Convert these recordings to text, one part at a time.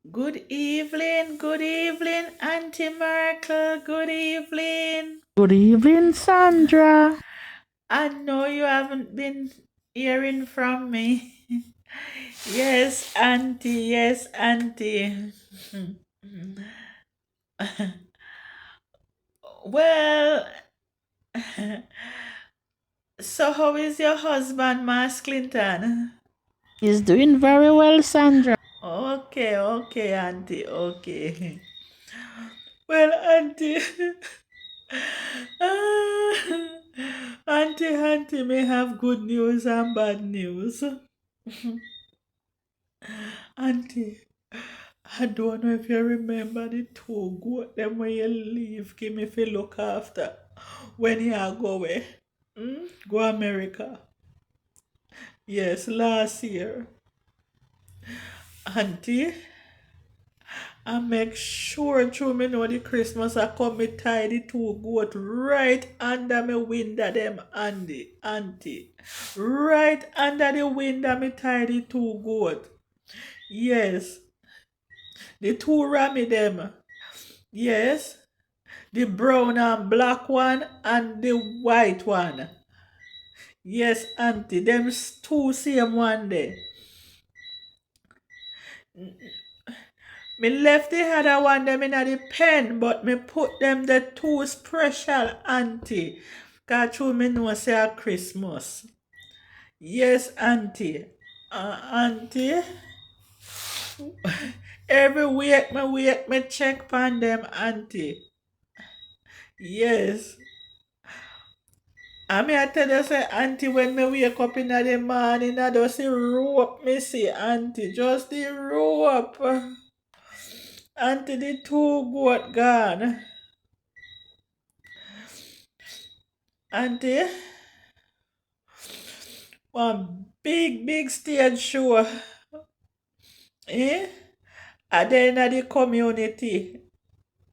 Good evening, Auntie Markle. Good evening. Good evening, Sandra. I know you haven't been hearing from me. Yes, Auntie. Yes, Auntie. Well, so how is your husband, Mas Clinton? He's doing very well, Sandra. Okay, okay, Auntie. Okay. Well, Auntie. Auntie may have good news and bad news. Auntie, I don't know if you remember the two goat them when you leave, give me fi look after when you are go away. Go America. Yes, last year. Auntie, I make sure through me know the Christmas I come me tie the two goat right under me window them auntie. Right under the window me tie the two goat. Yes, the two rammy them. Yes, the brown and black one and the white one. Yes, auntie, them two same one there. Me left the other one them in the pen, but me put them the two special, auntie. Cause through me know say a Christmas. Yes, auntie. Auntie, every week me check on them, auntie. Yes. I tell you say, auntie, when me wake up in the morning, I just see rope, me see, auntie, just the rope. Auntie, the two goat gone. Auntie, one big stage show, eh? And then at the community.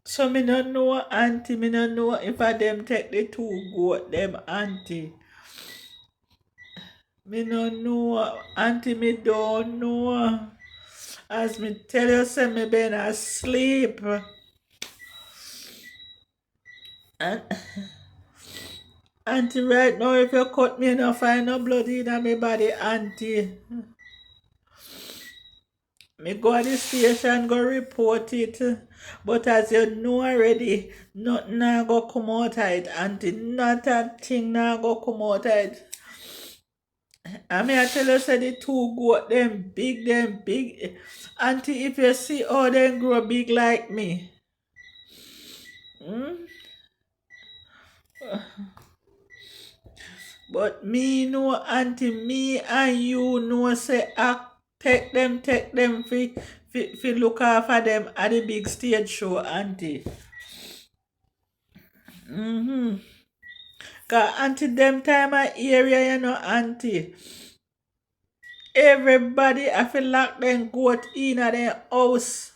So me no know, auntie, me no know if I them take the two goat, them auntie. Me no know, auntie, me don't know. As me tell you, say me been asleep. And auntie, right now, if you cut me, no find no blood in my body, auntie. Me go to the station, go report it. But as you know already, nothing now go come out of it, auntie. Not a thing now go come out of it. I tell you, say the two goat, them big. Auntie, if you see how they grow big like me. Hmm? But me know, auntie, me and you know, say, take them fi look after them at the big stage show, auntie. Mm-hmm. Cause auntie, them time of area, you know, auntie. Everybody I feel like them goat in at their house.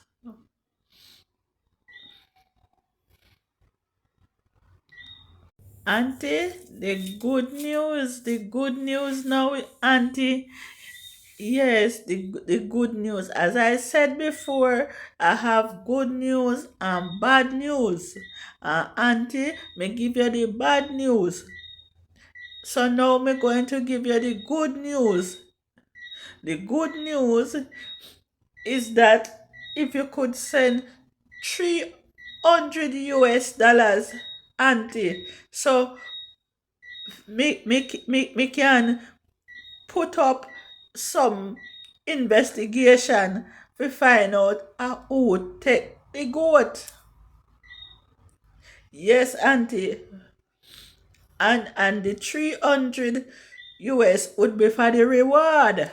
Auntie, the good news now, auntie. Yes, the good news. As I said before, I have good news and bad news. Auntie, me give you the bad news. So now me going to give you the good news. The good news is that if you could send 300 US dollars, auntie, so me can put up some investigation to find out who take the goat. Yes, auntie. And the 300 US would be for the reward.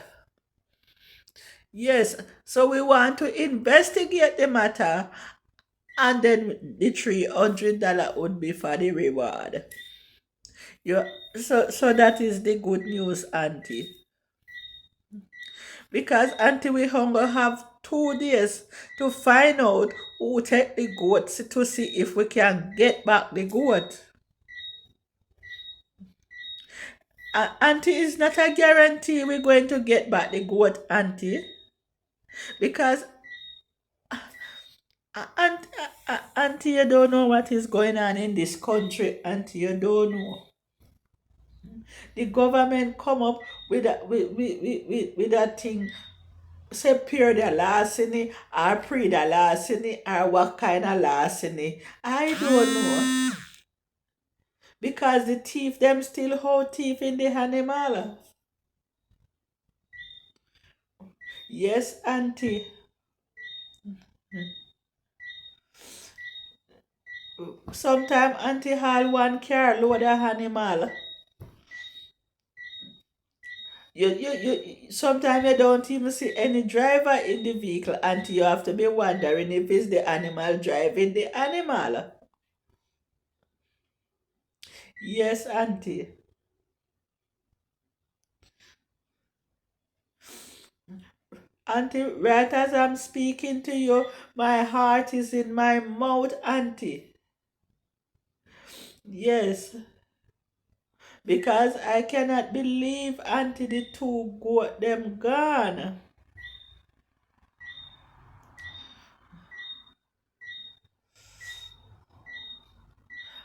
Yes, so we want to investigate the matter and then the $300 would be for the reward. Yeah, so that is the good news, auntie. Because until we hunger have 2 days to find out who take the goats to see if we can get back the goat. Auntie, is not a guarantee we're going to get back the goat, auntie. Because Auntie, auntie, you don't know what is going on in this country. Auntie, you don't know. The government come up with with that thing, say pure the larceny or pre the larceny or what kind of larceny. I don't know. Because the thief them still hold thief in the animal. Yes, auntie. Sometimes auntie haul one car load of animal. Sometimes you don't even see any driver in the vehicle until you have to be wondering if it's the animal driving the animal. Yes, auntie. Auntie, right as I'm speaking to you, my heart is in my mouth, auntie. Yes, because I cannot believe, auntie, the two goat them gone.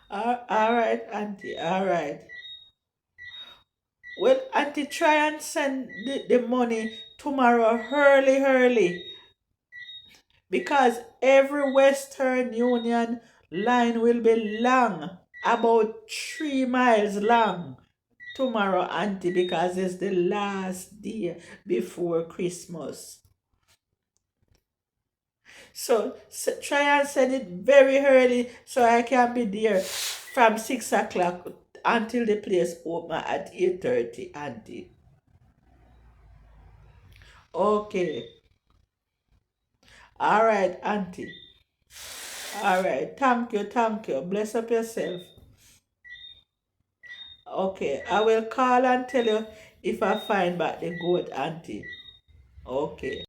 All right, auntie, all right. Well, auntie, try and send the money tomorrow early, early. Because every Western Union line will be long, about 3 miles long tomorrow, auntie, because it's the last day before Christmas. So try and send it very early so I can be there from 6 o'clock until the place open at 8:30, auntie. Okay. All right, auntie. All right. Thank you. Thank you. Bless up yourself. Okay. I will call and tell you if I find back the goat, auntie. Okay.